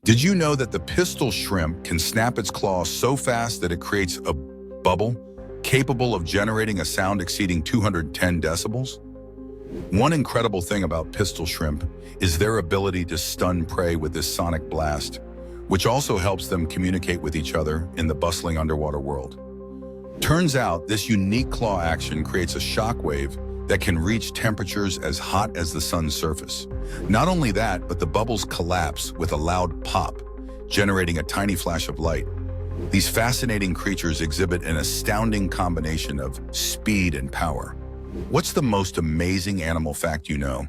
Did you know that the pistol shrimp can snap its claws so fast that it creates a bubble capable of generating a sound exceeding 210 decibels? One incredible thing about pistol shrimp is their ability to stun prey with this sonic blast, which also helps them communicate with each other in the bustling underwater world. Turns out this unique claw action creates a shockwave that can reach temperatures as hot as the sun's surface. Not only that, but the bubbles collapse with a loud pop, generating a tiny flash of light. These fascinating creatures exhibit an astounding combination of speed and power. What's the most amazing animal fact you know?